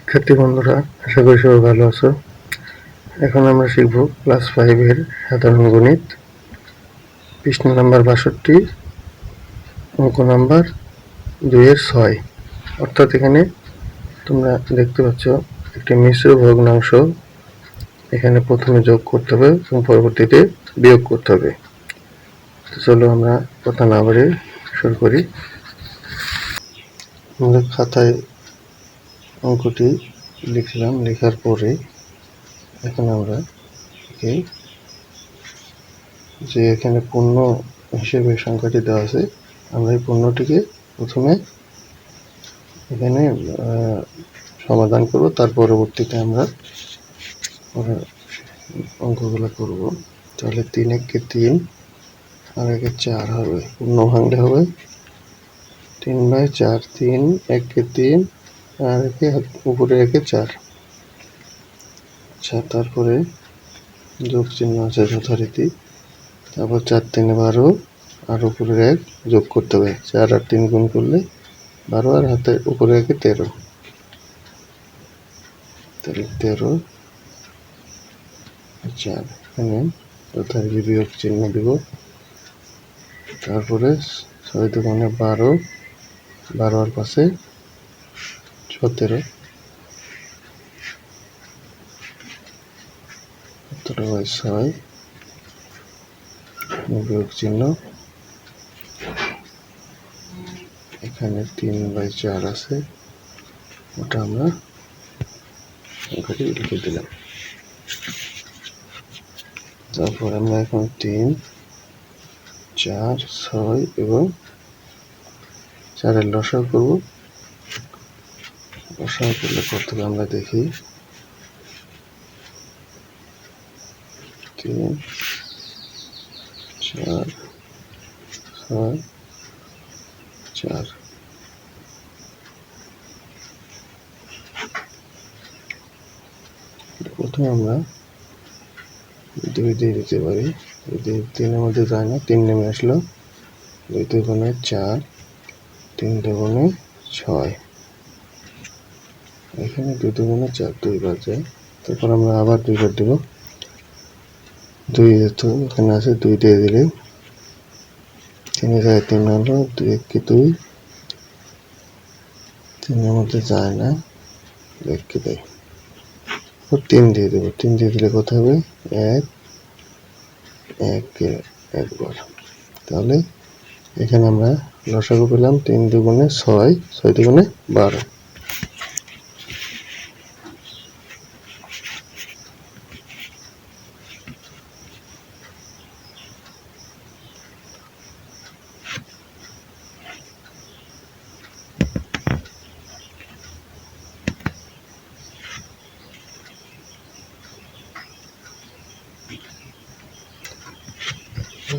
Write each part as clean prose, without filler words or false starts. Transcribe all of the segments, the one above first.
শিক্ষার্থী বন্ধুরা, আশা করি সবাই ভালো আছো। এখন আমরা শিখব ক্লাস 5 এর সাধারণ গণিত, পৃষ্ঠা নাম্বার 62, অঙ্ক নাম্বার 2 এর 6। অর্থাৎ এখানে তোমরা দেখতে পাচ্ছ একটি মিশ্র ভগ্নাংশ। এখানে প্রথমে যোগ করতে হবে এবং পরবর্তীতে বিয়োগ করতে হবে। তো চলো আমরা কথা না বাড়িয়ে শুরু করি। আমরা খাতায় অঙ্কটি লিখলাম, লেখার পরে এখন আমরা যে এখানে পূর্ণ হিসেবে সংখ্যাটি দেওয়া আছে, আমরা এই পূর্ণটিকে প্রথমে এখানে সমাধান করব, তার পরবর্তীতে আমরা অঙ্কগুলো করব। তাহলে 3 একে 3 আর একে 4 হবে, পূর্ণ ভাঙলে হবে 3/4। 3 একে 3 আর একে উপরে একে 4। আচ্ছা, তারপরে যোগ চিহ্ন আছে যথারীতি। তারপর 4 3 12 আর উপরের 1 যোগ করতে হবে। 4 আর 3 গুণ করলে 12 আর হাতে উপরে একে 13। তাহলে 13 4। এখানে যথারীতি বিয়োগ চিহ্ন দিব। তারপরে 6 দুগুণে 12, 12 আর পাশে 17, 17/6 বিয়োগ চিহ্ন। এখানে 3/4 আছে, ওটা আমরা লিখে দিলাম। তারপর আমরা এখন 3, 4, 6 এবং 4 এর লসাগু করব। লসাগু করলে কত হবে আমরা দেখি। 3, 4, 6, 4। প্রথমে আমরা 2 দিয়ে দিতে পারি। 3 এর মধ্যে যায় না, 3 নেমে আসলো। 2 দুগুণে 4, 3 দুগুণে 6। এখানে 2 দুগুণে 4 দুইবার যায়। তারপর আমরা আবার 2 বার দেব। 2 যেহেতু এখানে আছে, 2 দিয়ে দিলে 3 যায় 3 হলো। 2 একে 2, 3 এর মধ্যে যায় না, 2 একে 2। 3 দিয়ে দেবো। 3 দিয়ে দিলে কত হবে? 1 একবার। তাহলে এখানে আমরা লসাগু পেলাম 3 দুগুণে 6, 6 দুগুণে 12।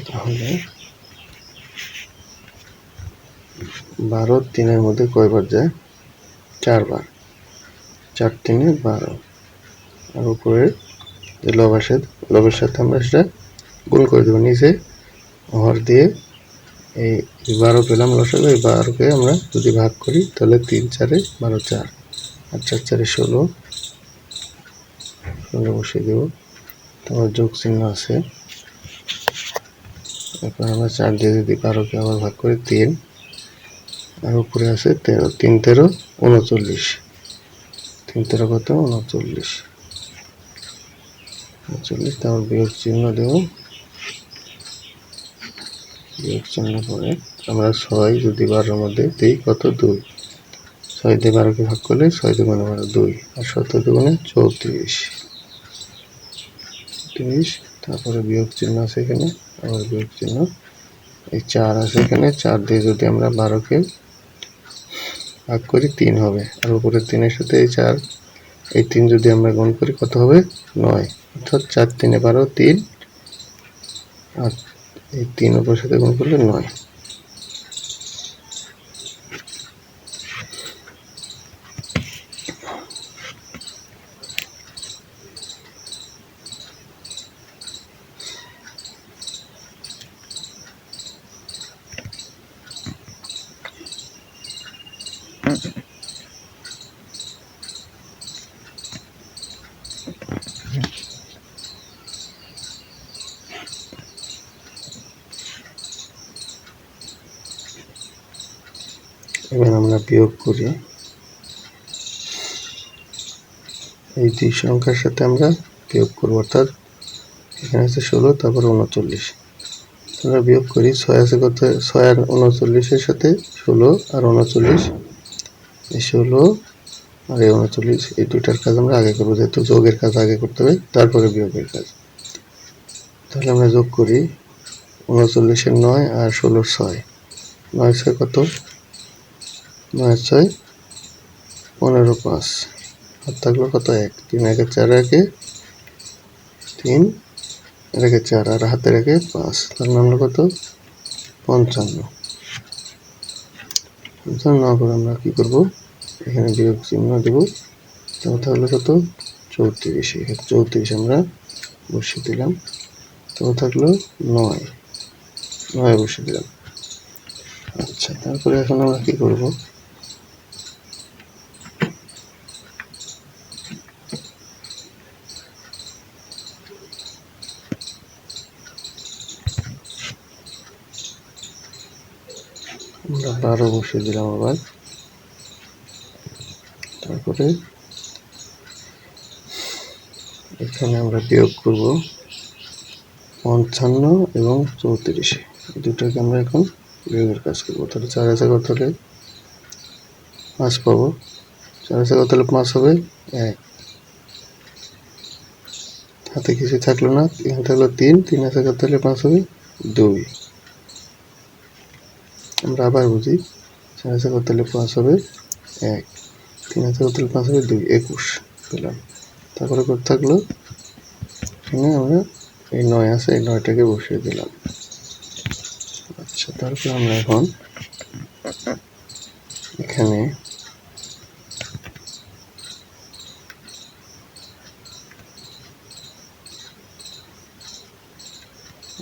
তাহলে 12 3 এর মধ্যে কয়বার যায়? 4 বার। 4 3 12। আর উপরে যে লবের সাথে আমরা সেটা গুণ করে দেবো। নিচে হর দিয়ে এই 12 পেলাম লসাগু। এই 12কে আমরা যদি ভাগ করি তাহলে 3 4 12, 4 আর 4 4 16 বসিয়ে দেবো। তারপর যোগ চিহ্ন আছে। এখন আমরা 4 দিয়ে যদি 12কে আবার ভাগ করি 3 আর উপরে আছে 13। 3 13 39। 3 13 কত? 39। তারপর বিয়োগ চিহ্ন দেব। বিয়োগ চিহ্ন পরে আমরা 6 যদি 12 এর মধ্যে দিই কত? 2। 6 দিয়ে 12কে ভাগ করলে 6 দুগুণে 12 2 আর 17 দুগুণে 34। তারপরে বিয়োগ চিহ্ন আছে এখানে, আবার বিয়োগ চিহ্ন। এই 4 আছে এখানে, 4 দিয়ে যদি আমরা 12কে ভাগ করি 3 হবে। আর উপরে 3 এর সাথে এই 4, এই 3 যদি আমরা গুণ করি কত হবে? 9। অর্থাৎ 4 3 12 3 আর এই 3 উপরের সাথে গুণ করলে 9। এবার আমরা বিয়োগ করি। এই দুই সংখ্যার সাথে আমরা বিয়োগ করব, অর্থাৎ এখানে আছে 16, তারপর 39। আমরা বিয়োগ করি। 6 আছে কত? 6 আর 39-এর সাথে 16 আর 39, এই 16 আর এই 39, এই দুইটার কাজ আমরা আগে করবো, যেহেতু যোগের কাজ আগে করতে হবে, তারপরে বিয়োগের কাজ। তাহলে আমরা যোগ করি 39-এর 9 আর 16-র 6। 9 6 কত? 9 6 15, 5 আর থাকলো কত? 1। 3 1 4 1 3 1 4 আর হাতে রেখে 5, তার নাম কত? 55। 55 করে আমরা কি করব? এখানে বিয়োগ চিহ্ন দেব, তাহলে কত? 34। এখানে 34 আমরা বসিয়ে দিলাম। তো থাকলো 9 বসিয়ে দিলাম। আচ্ছা, তারপরে এখন আমরা কি করব? আমরা 12 বসিয়ে দিলাম আবার। তারপরে এখানে আমরা বিয়োগ করব 55 এবং 34, এই দুটোকে আমরা এখন বিয়োগের কাজ করবো। তাহলে 4 আছে কত হলে 5 পাবো। 4 আছে কত হলে 5 হবে? 1। হাতে কিছু থাকলো না, এখানে থাকলো 3। 3 আছে কত হলে 5 হবে? 2। আমরা আবার বুঝি। 4 আছে কত হলে 5 হবে? 1। 3 আছে কত হলে 5 হবে? 2। 21 পেলাম। তারপরে কত থাকলো? এখানে আমরা এই 9 আছে, এই 9টাকে বসিয়ে দিলাম। আচ্ছা, তারপর আমরা এখন এখানে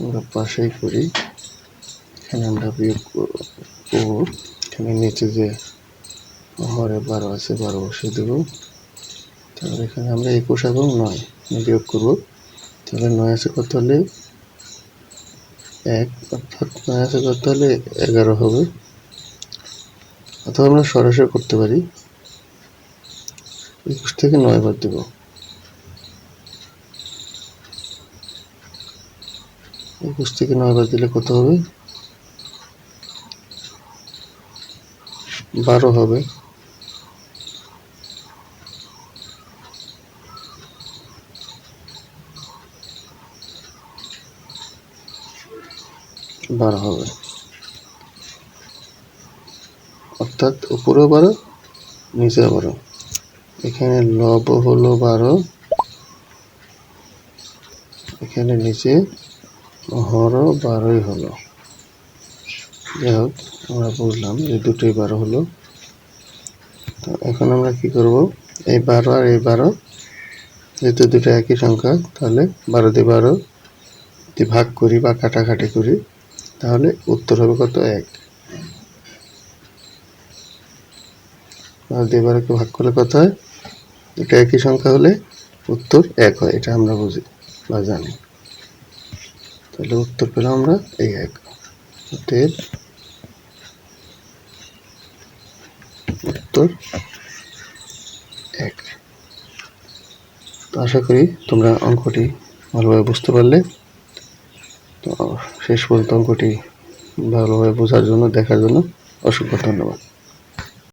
আমরা পাশেই করি। এখানে আমরা বিয়োগ করব। এখানে নিচে যে হরে 12 আছে, 12 বসিয়ে দেব। তাহলে এখানে আমরা 21 এবং 9 বিয়োগ করব। তাহলে 9 আছে কত হলে 1, অর্থাৎ 9 আছে কত হলে 11 হবে। অথবা আমরা সরাসরি করতে পারি, 21 থেকে 9 বাদ দেব। 21 থেকে 9 বাদ দিলে কত হবে? 12 হবে। অর্থাৎ উপরেও 12, নিচেও 12। এখানে লব হলো 12, এখানে নিচে হরও 12ই হলো। যাই হোক, আমরা বুঝলাম যে দুটোই 12 হলো। তো এখন আমরা কি করব? এই 12 আর এই 12, যেহেতু দুটো একই সংখ্যা, তাহলে 12 দিয়ে 12 দিয়ে ভাগ করি বা কাটাকাটি করি, তাহলে উত্তর হবে কত? 1। 12 দিয়ে 12কে ভাগ করলে কত হয়? দুটো একই সংখ্যা হলে উত্তর 1 হয়, এটা আমরা বুঝি বা জানি। তাহলে উত্তর পেলাম আমরা এই 1। অতএব উত্তর 1। তো আশা করি তোমরা অঙ্কটি ভালোভাবে বুঝতে পারলে। তো শেষ পর্যন্ত অঙ্কটি ভালোভাবে বোঝার জন্য, দেখার জন্য অসংখ্য ধন্যবাদ।